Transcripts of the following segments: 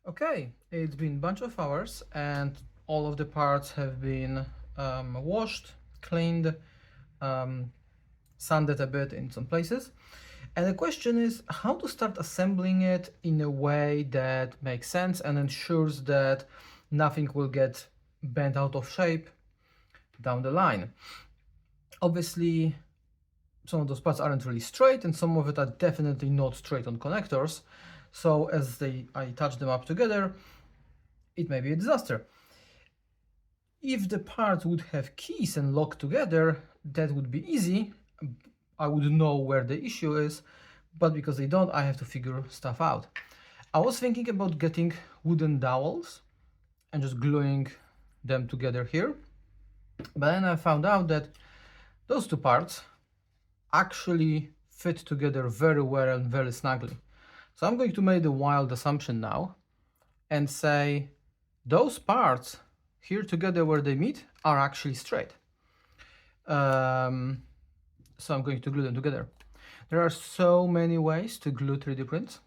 Okay, it's been a bunch of hours and all of the parts have been washed, cleaned, um, sanded a bit in some places. And the question is how to start assembling it in a way that makes sense and ensures that nothing will get bent out of shape down the line. Obviously, some of those parts aren't really straight and some of it are definitely not straight on connectors. So as I touch them up together, it may be a disaster. If the parts would have keys and lock together, that would be easy. I would know where the issue is, but because they don't, I have to figure stuff out. I was thinking about getting wooden dowels and just gluing them together here. But then I found out that those two parts actually fit together very well and very snugly. So I'm going to make the wild assumption now and say those parts here together where they meet are actually straight. So I'm going to glue them together. There are so many ways to glue 3D prints,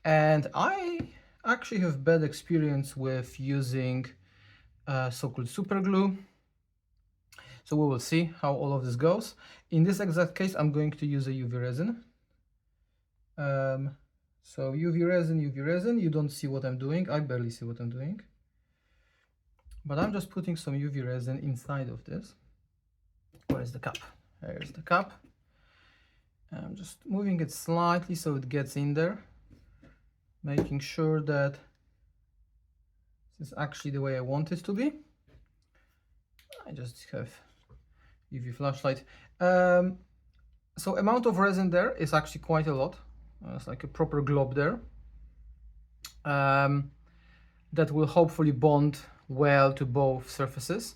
and I actually have bad experience with using so-called super glue. So we will see how all of this goes. In this exact case, I'm going to use a UV resin. So UV resin, you don't see what I'm doing. I barely see what I'm doing. But I'm just putting some UV resin inside of this. Where is the cup? There's the cup. I'm just moving it slightly so it gets in there, making sure that this is actually the way I want it to be. I just have UV flashlight. So amount of resin there is actually quite a lot. It's like a proper glob there. That will hopefully bond well to both surfaces.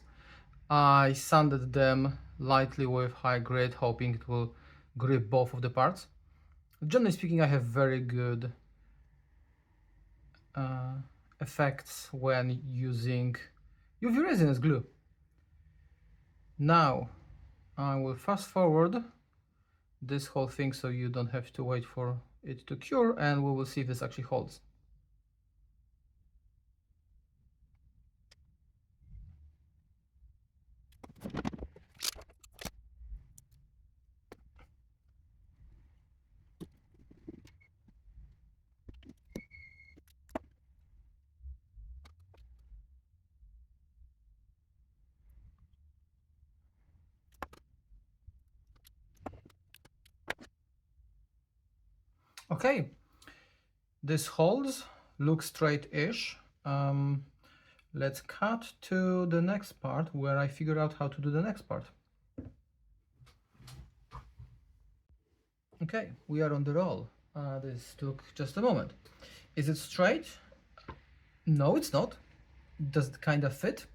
I sanded them lightly with high grade, hoping it will grip both of the parts. Generally speaking, I have very good effects when using UV resin as glue. Now I will fast forward this whole thing so you don't have to wait for it to cure, and we will see if this actually holds. Okay, this holds, looks straight-ish. Let's cut to the next part where I figure out how to do the next part. Okay, we are on the roll. This took just a moment. Is it straight? No, it's not. Does it kind of fit?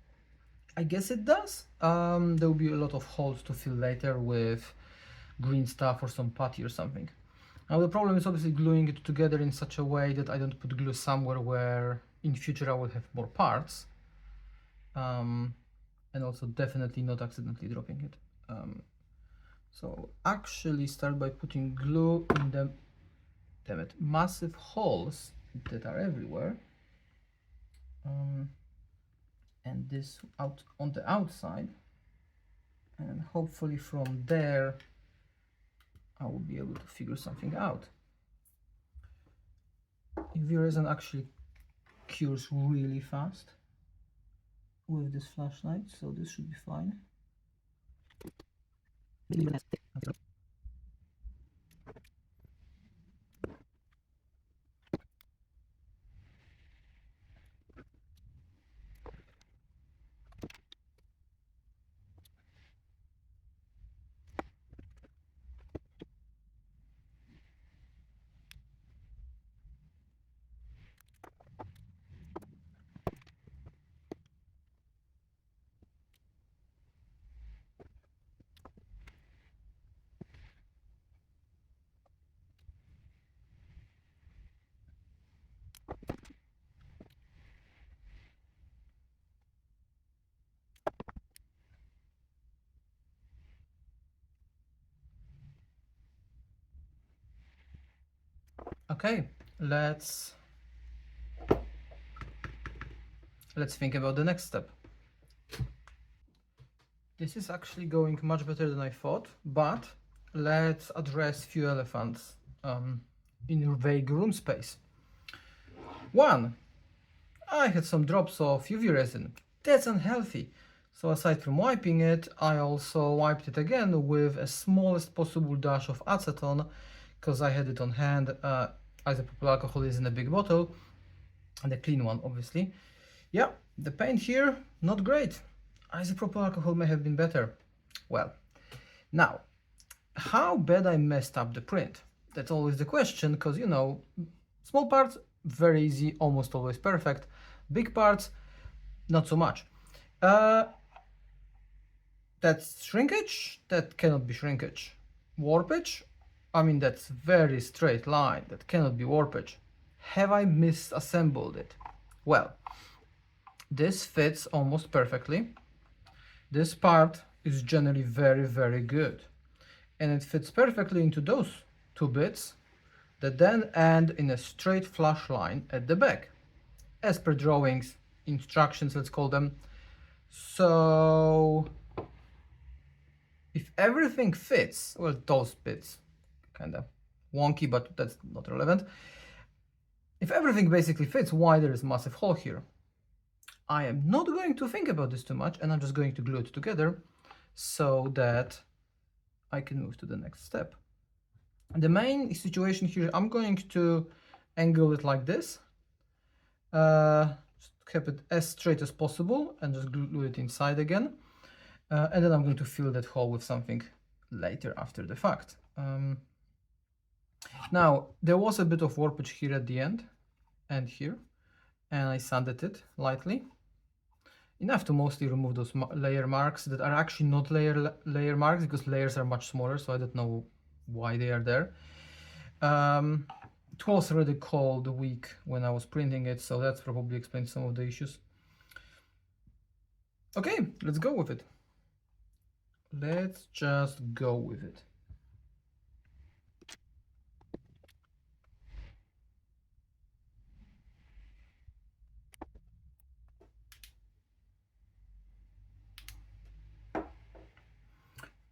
I guess it does. There will be a lot of holes to fill later with green stuff or some putty or something. Now the problem is obviously gluing it together in such a way that I don't put glue somewhere where in future I will have more parts. And also definitely not accidentally dropping it. So actually start by putting glue in the, damn it, massive holes that are everywhere. And this out on the outside, and hopefully from there I will be able to figure something out. UV resin actually cures really fast with this flashlight, so this should be fine. Okay, let's let's think about the next step. This is actually going much better than I thought, but let's address few elephants in your vague room space. One, I had some drops of UV resin. That's unhealthy. So aside from wiping it, I also wiped it again with a smallest possible dash of acetone, because I had it on hand. Isopropyl alcohol is in a big bottle, and a clean one, obviously. Yeah, the paint here, not great. Isopropyl alcohol may have been better. Well, now, how bad I messed up the print? That's always the question, because, you know, small parts, very easy, almost always perfect. Big parts, not so much. That's shrinkage? That cannot be shrinkage. Warpage? I mean, that's very straight line. That cannot be warpage. Have I misassembled it? Well, this fits almost perfectly. This part is generally very, very good. And it fits perfectly into those two bits that then end in a straight flush line at the back, as per drawings, instructions, let's call them. So if everything fits, well, those bits kind of wonky, but that's not relevant. If everything basically fits, why there is a massive hole here? I am not going to think about this too much, and I'm just going to glue it together so that I can move to the next step. The main situation here, I'm going to angle it like this, just keep it as straight as possible and just glue it inside again. And then I'm going to fill that hole with something later after the fact. Now, there was a bit of warpage here at the end and here, and I sanded it lightly. Enough to mostly remove those layer marks that are actually not layer marks, because layers are much smaller, so I don't know why they are there. It was already cold weak when I was printing it, so that's probably explains some of the issues. Okay, let's go with it. Let's just go with it.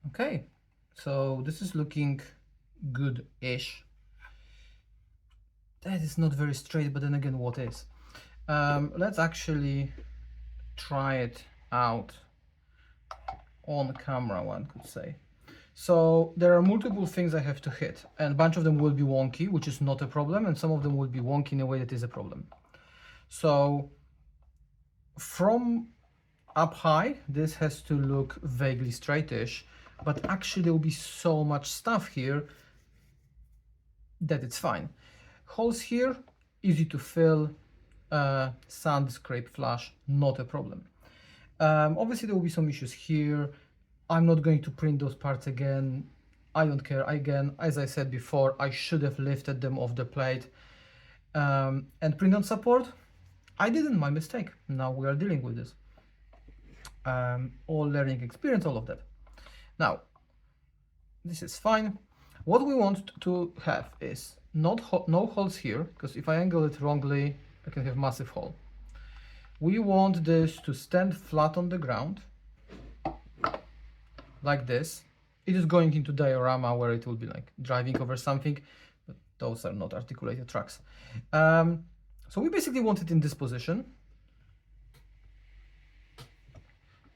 Okay, so this is looking good-ish. That is not very straight, but then again, what is? Let's actually try it out on camera, one could say. So there are multiple things I have to hit, and a bunch of them will be wonky, which is not a problem, and some of them will be wonky in a way that is a problem. So from up high, this has to look vaguely straightish, but actually there will be so much stuff here that it's fine. Holes here, easy to fill, sand, scrape, flush, not a problem. Obviously there will be some issues here. I'm not going to print those parts again. I don't care. Again, as I said before, I should have lifted them off the plate. And print on support, I didn't, my mistake. Now we are dealing with this. All learning experience, all of that. Now, this is fine. What we want to have is no holes here, because if I angle it wrongly, I can have massive hole. We want this to stand flat on the ground, like this. It is going into diorama where it will be like driving over something, but those are not articulated tracks. So we basically want it in this position.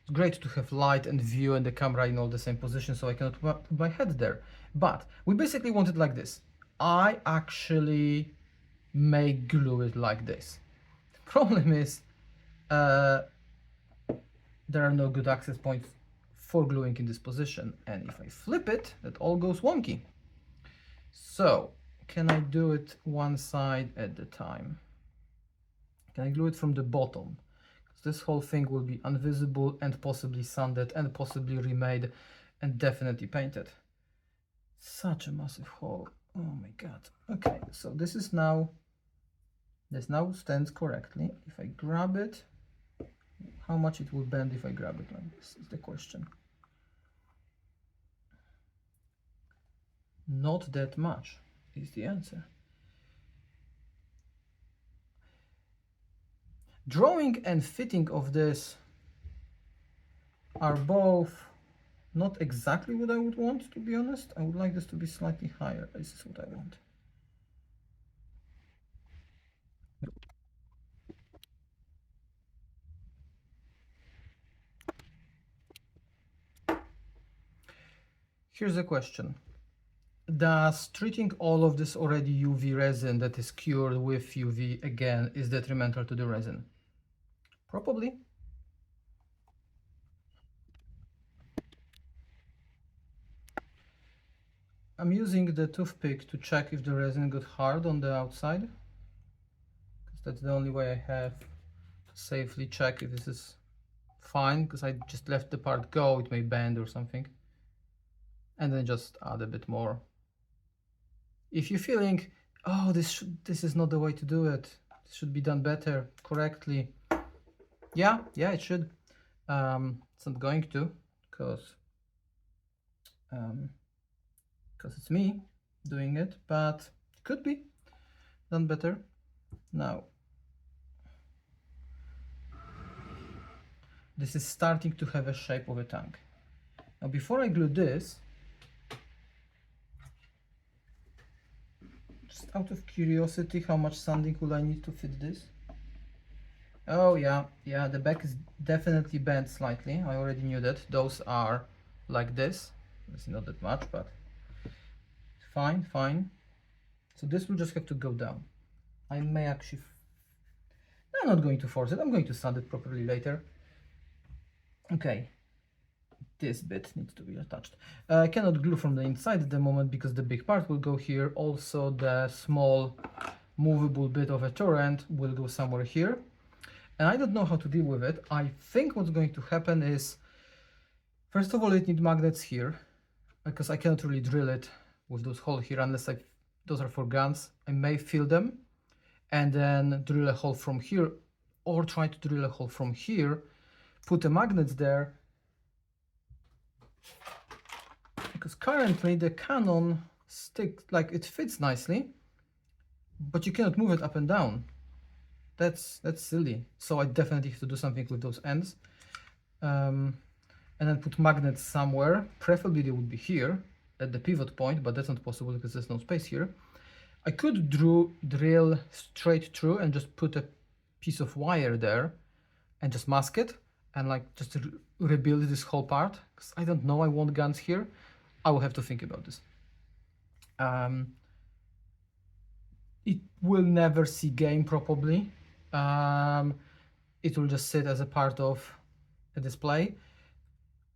It's great to have light and view and the camera in all the same position, so I cannot put my head there. But we basically want it like this. I actually may glue it like this. The problem is there are no good access points for gluing in this position, and if I flip it, that all goes wonky. So can I do it one side at a time? Can I glue it from the bottom? Because this whole thing will be invisible and possibly sanded and possibly remade and definitely painted. Such a massive hole. Oh my god. Okay, so this now stands correctly. If I grab it, how much it will bend if I grab it like this is the question. Not that much is the answer. Drawing and fitting of this are both not exactly what I would want, to be honest. I would like this to be slightly higher. This is what I want. Here's a question. Does treating all of this already UV resin that is cured with UV again is detrimental to the resin? Probably. I'm using the toothpick to check if the resin got hard on the outside, because that's the only way I have to safely check if this is fine, because I just let the part go, it may bend or something. And then just add a bit more. If you're feeling, oh, this is not the way to do it, this should be done better, correctly, yeah, it should. It's not going to, because it's me doing it, but it could be done better. Now, this is starting to have a shape of a tank. Now, before I glue this, just out of curiosity, how much sanding will I need to fit this? Oh yeah, the back is definitely bent slightly. I already knew that. Those are like this. It's not that much, but fine. So this will just have to go down. I may actually... I'm not going to force it. I'm going to sand it properly later. Okay. This bit needs to be attached. I cannot glue from the inside at the moment because the big part will go here. Also, the small movable bit of a torrent will go somewhere here. And I don't know how to deal with it. I think what's going to happen is, first of all, it needs magnets here, because I cannot really drill it with those holes here unless those are for guns. I may fill them and then drill a hole from here, or try to drill a hole from here, put the magnets there, because currently the cannon sticks, like, it fits nicely, but you cannot move it up and down. That's silly. So I definitely have to do something with those ends, and then put magnets somewhere. Preferably they would be here at the pivot point, but that's not possible because there's no space here. I could drill straight through and just put a piece of wire there and just mask it and like just rebuild this whole part, because I don't know, I want guns here. I will have to think about this. It will never see game probably. It will just sit as a part of a display,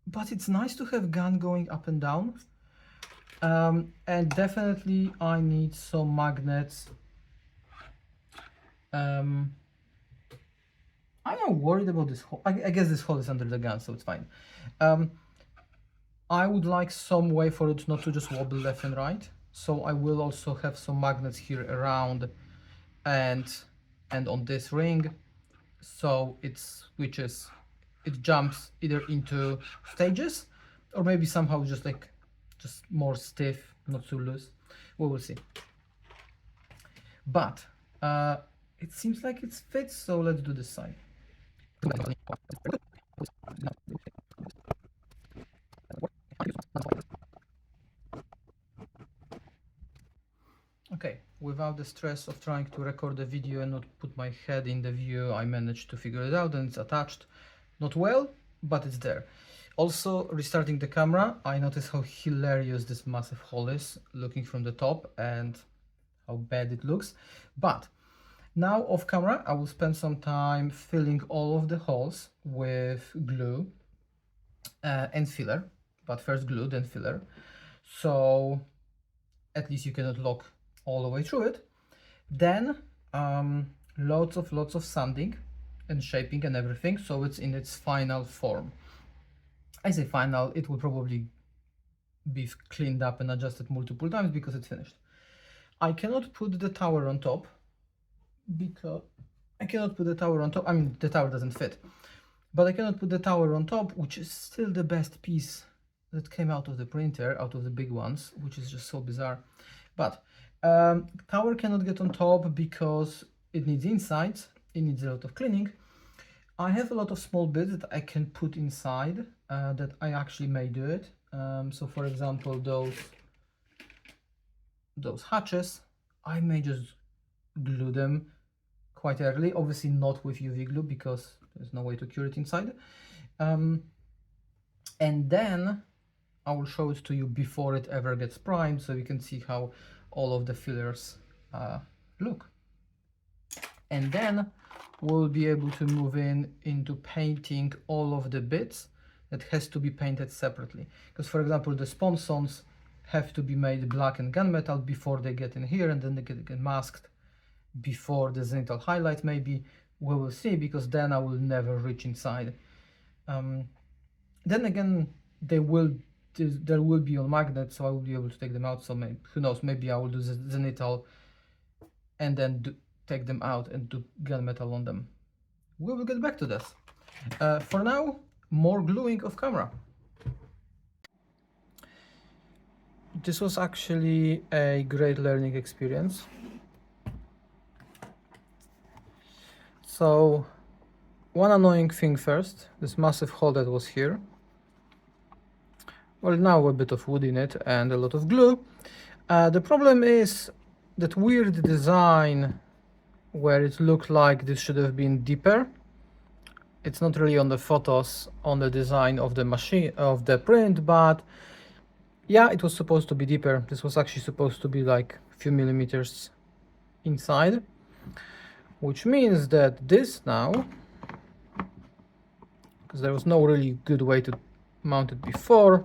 but it's nice to have gun going up and down. And definitely I need some magnets. I'm not worried about this hole. I guess this hole is under the gun, so it's fine. I would like some way for it not to just wobble left and right. So I will also have some magnets here around and on this ring. So it switches, it jumps either into stages or maybe somehow just more stiff, not too loose. We will see. But it seems like it fits, so let's do this side. Okay, without the stress of trying to record the video and not put my head in the view, I managed to figure it out, and it's attached. Not well, but it's there. Also, restarting the camera, I noticed how hilarious this massive hole is looking from the top and how bad it looks. But now off camera, I will spend some time filling all of the holes with glue and filler, but first glue, then filler. So at least you cannot lock all the way through it. Then lots of sanding and shaping and everything, so it's in its final form. I say final, it will probably be cleaned up and adjusted multiple times because it's finished. I cannot put the tower on top because I cannot put the tower on top. I mean, the tower doesn't fit, but I cannot put the tower on top, which is still the best piece that came out of the printer, out of the big ones, which is just so bizarre. But tower cannot get on top because it needs insides, it needs a lot of cleaning, I have a lot of small bits that I can put inside that I actually may do it. So for example, those hatches, I may just glue them quite early, obviously not with UV glue because there's no way to cure it inside. And then I will show it to you before it ever gets primed so you can see how all of the fillers look. And then we'll be able to move into painting all of the bits that has to be painted separately. Because for example, the sponsons have to be made black and gunmetal before they get in here, and then they get masked before the zenithal highlight. Maybe we will see, because then I will never reach inside. Then again, there will be on magnets, so I will be able to take them out. So maybe, who knows, maybe I will do the zenithal and then take them out and do gunmetal on them. We will get back to this. For now, more gluing off camera. This was actually a great learning experience. So, one annoying thing first, this massive hole that was here. Well, now a bit of wood in it and a lot of glue. The problem is that weird design where it looked like this should have been deeper. It's not really on the photos, on the design of the machine, of the print, but yeah, it was supposed to be deeper. This was actually supposed to be like a few millimeters inside, which means that this now, because there was no really good way to mount it before,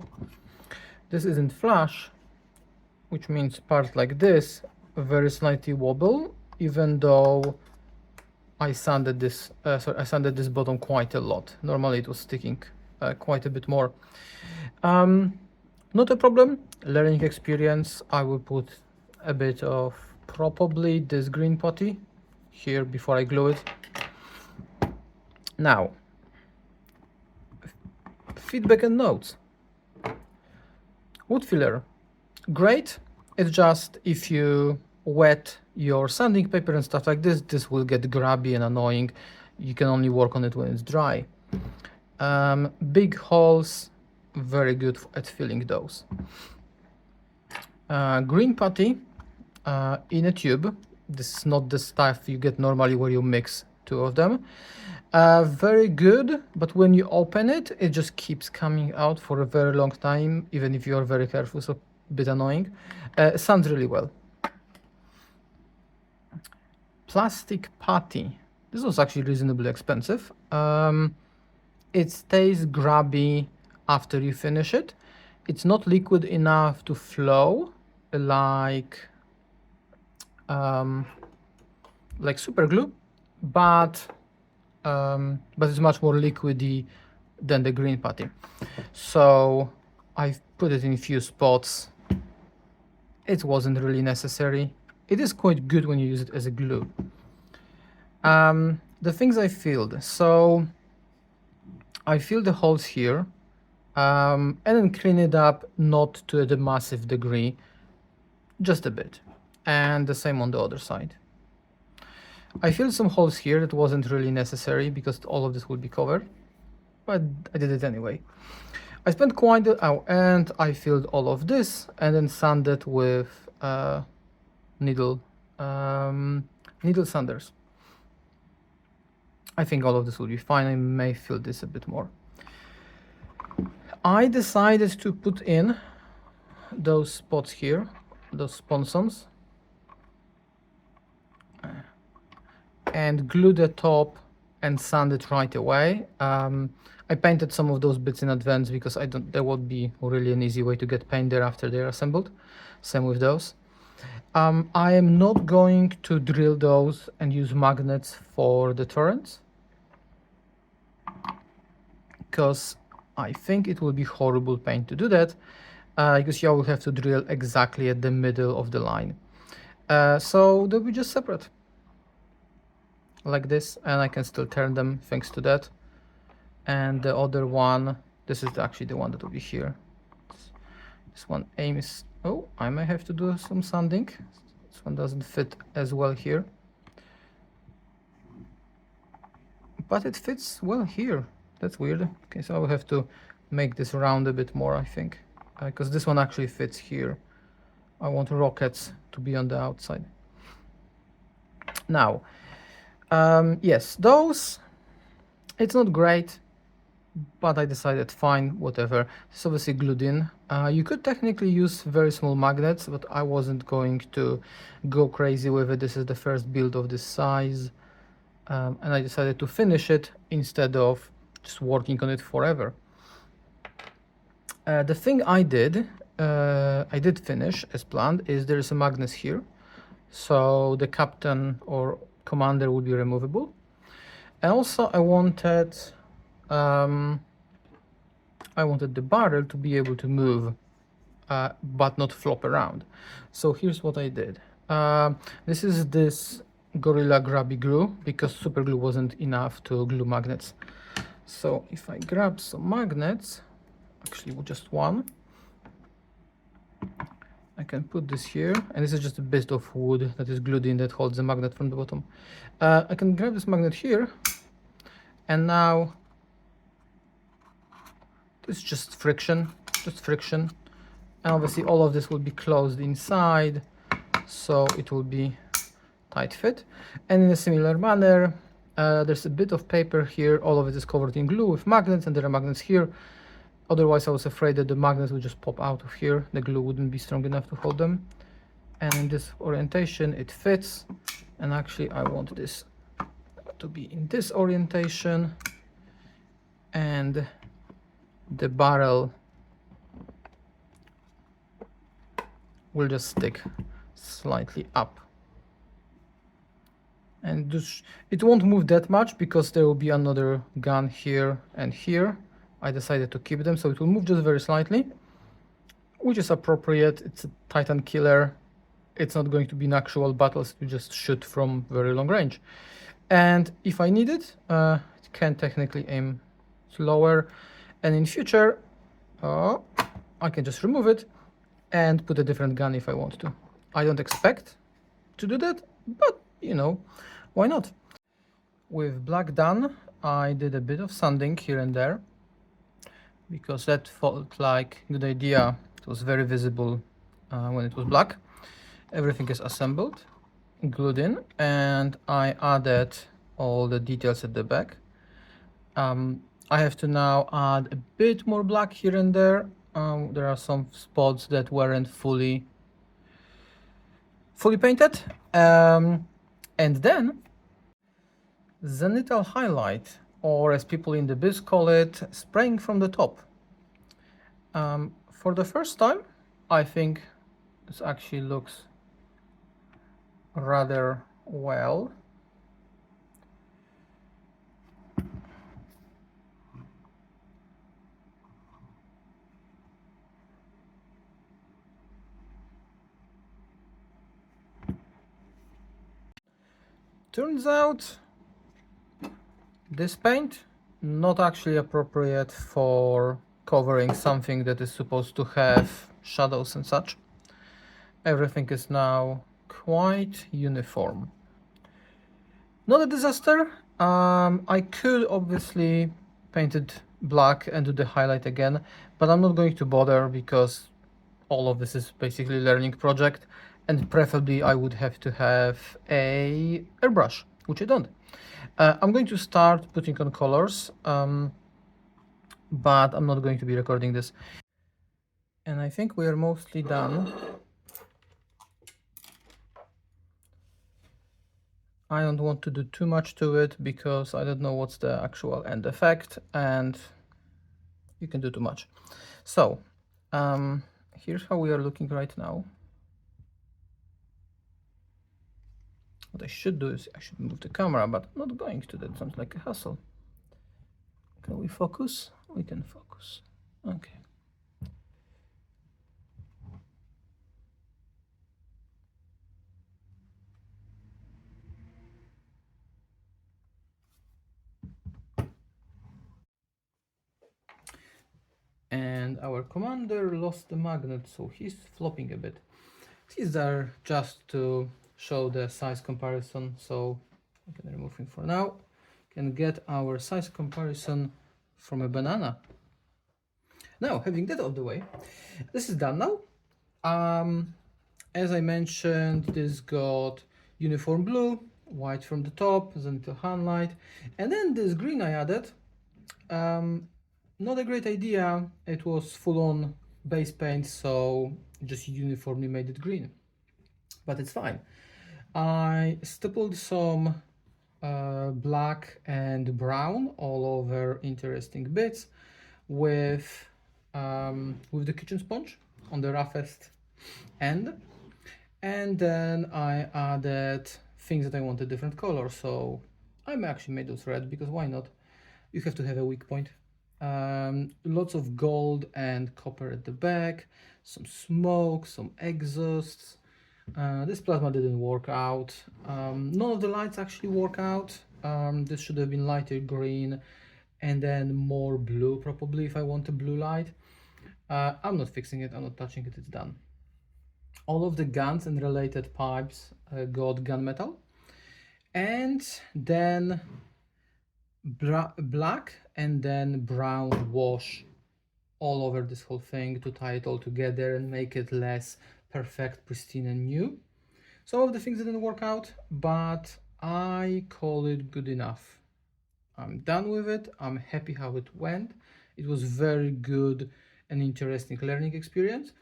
this isn't flush, which means parts like this very slightly wobble, even though I sanded this bottom quite a lot. Normally it was sticking quite a bit more. Not a problem, learning experience. I will put a bit of probably this green putty here before I glue it. Now, feedback and notes. Wood filler, great. It's just if you wet your sanding paper and stuff like this will get grabby and annoying. You can only work on it when it's dry. Big holes, very good at filling those. Green putty in a tube. This is not the stuff you get normally where you mix two of them. Very good, but when you open it, it just keeps coming out for a very long time, even if you are very careful, so a bit annoying. Sands really well. Plastic putty. This was actually reasonably expensive. It stays grabby after you finish it. It's not liquid enough to flow like super glue, but it's much more liquidy than the green putty. So I've put it in a few spots. It wasn't really necessary. It is quite good when you use it as a glue. The things I filled. So I filled the holes here and then clean it up, not to the massive degree, just a bit. And the same on the other side. I filled some holes here that wasn't really necessary because all of this will be covered, but I did it anyway. I spent quite and I filled all of this and then sanded with needle sanders. I think all of this will be fine. I may fill this a bit more. I decided to put in those spots here, those sponsons, and glue the top and sand it right away. I painted some of those bits in advance because there won't be really an easy way to get paint there after they're assembled. Same with those. I am not going to drill those and use magnets for the turrets, because I think it will be horrible paint to do that, because you will have to drill exactly at the middle of the line. So they'll be just separate like this, and I can still turn them thanks to that. And the other one, this is actually the one that will be here. This one aims, oh, I may have to do some sanding. This one doesn't fit as well here. but it fits well here. That's weird. Okay, so I will have to make this round a bit more, I think, because this one actually fits here. I want rockets to be on the outside. Now, yes, those, it's not great, but I decided fine, whatever. It's obviously glued in. You could technically use very small magnets, but I wasn't going to go crazy with it. This is the first build of this size, and I decided to finish it instead of just working on it forever. The thing I did finish as planned, is there is a magnet here, so the captain or commander will be removable. And also I wanted the barrel to be able to move, but not flop around. So here's what I did. This is this Gorilla Grabby glue, because super glue wasn't enough to glue magnets. So if I grab some magnets, actually just one, I can put this here, and this is just a bit of wood that is glued in that holds the magnet from the bottom. I can grab this magnet here, and now it's just friction, and obviously all of this will be closed inside, so it will be tight fit. And in a similar manner, there's a bit of paper here, all of it is covered in glue with magnets, and there are magnets here. Otherwise I was afraid that the magnets would just pop out of here, the glue wouldn't be strong enough to hold them. And in this orientation it fits, and actually I want this to be in this orientation, and the barrel will just stick slightly up. And this, it won't move that much because there will be another gun here and here. I decided to keep them, so it will move just very slightly, which is appropriate. It's a Titan killer. It's not going to be in actual battles, you just shoot from very long range. And if I need it, it can technically aim slower, and in future I can just remove it and put a different gun if I want to. I don't expect to do that, but you know, why not? With black done, I did a bit of sanding here and there, because that felt like a good idea. It was very visible when it was black. Everything is assembled, glued in, and I added all the details at the back. I have to now add a bit more black here and there. There are some spots that weren't fully painted. And then zenithal highlight, or as people in the biz call it, spraying from the top. For the first time, I think this actually looks rather well. Turns out this paint not actually appropriate for covering something that is supposed to have shadows and such. Everything is now quite uniform. Not a disaster. I could obviously paint it black and do the highlight again, but I'm not going to bother because all of this is basically learning project, and preferably I would have to have a airbrush, which I don't. I'm going to start putting on colors, but I'm not going to be recording this. And I think we are mostly done. I don't want to do too much to it because I don't know what's the actual end effect, and you can do too much. So here's how we are looking right now. What I should do is I should move the camera, but I'm not going to. That sounds like a hassle. Can we focus? We can focus. Okay. And our commander lost the magnet, so he's flopping a bit. These are just to show the size comparison, so I can remove him for now. can get our size comparison from a banana. Now, having that out of the way, this is done now. As I mentioned, this got uniform blue, white from the top, then the handlight, and then this green I added. Not a great idea. It was full-on base paint, so just uniformly made it green, but it's fine. I stippled some black and brown all over interesting bits with the kitchen sponge on the roughest end, and then I added things that I wanted different colors. So I actually made those red because why not? You have to have a weak point. Lots of gold and copper at the back, some smoke, some exhausts. This plasma didn't work out. None of the lights actually work out. This should have been lighter green and then more blue probably if I want a blue light. I'm not fixing it, I'm not touching it, it's done. All of the guns and related pipes got gunmetal, and then black and then brown wash all over this whole thing to tie it all together and make it less perfect, pristine and new. Some of the things didn't work out, but I call it good enough. I'm done with it. I'm happy how it went. It was very good and interesting learning experience.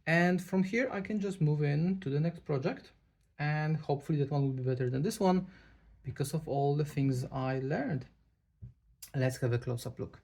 And from here, I can just move in to the next project, and hopefully that one will be better than this one because of all the things I learned. Let's have a close-up look.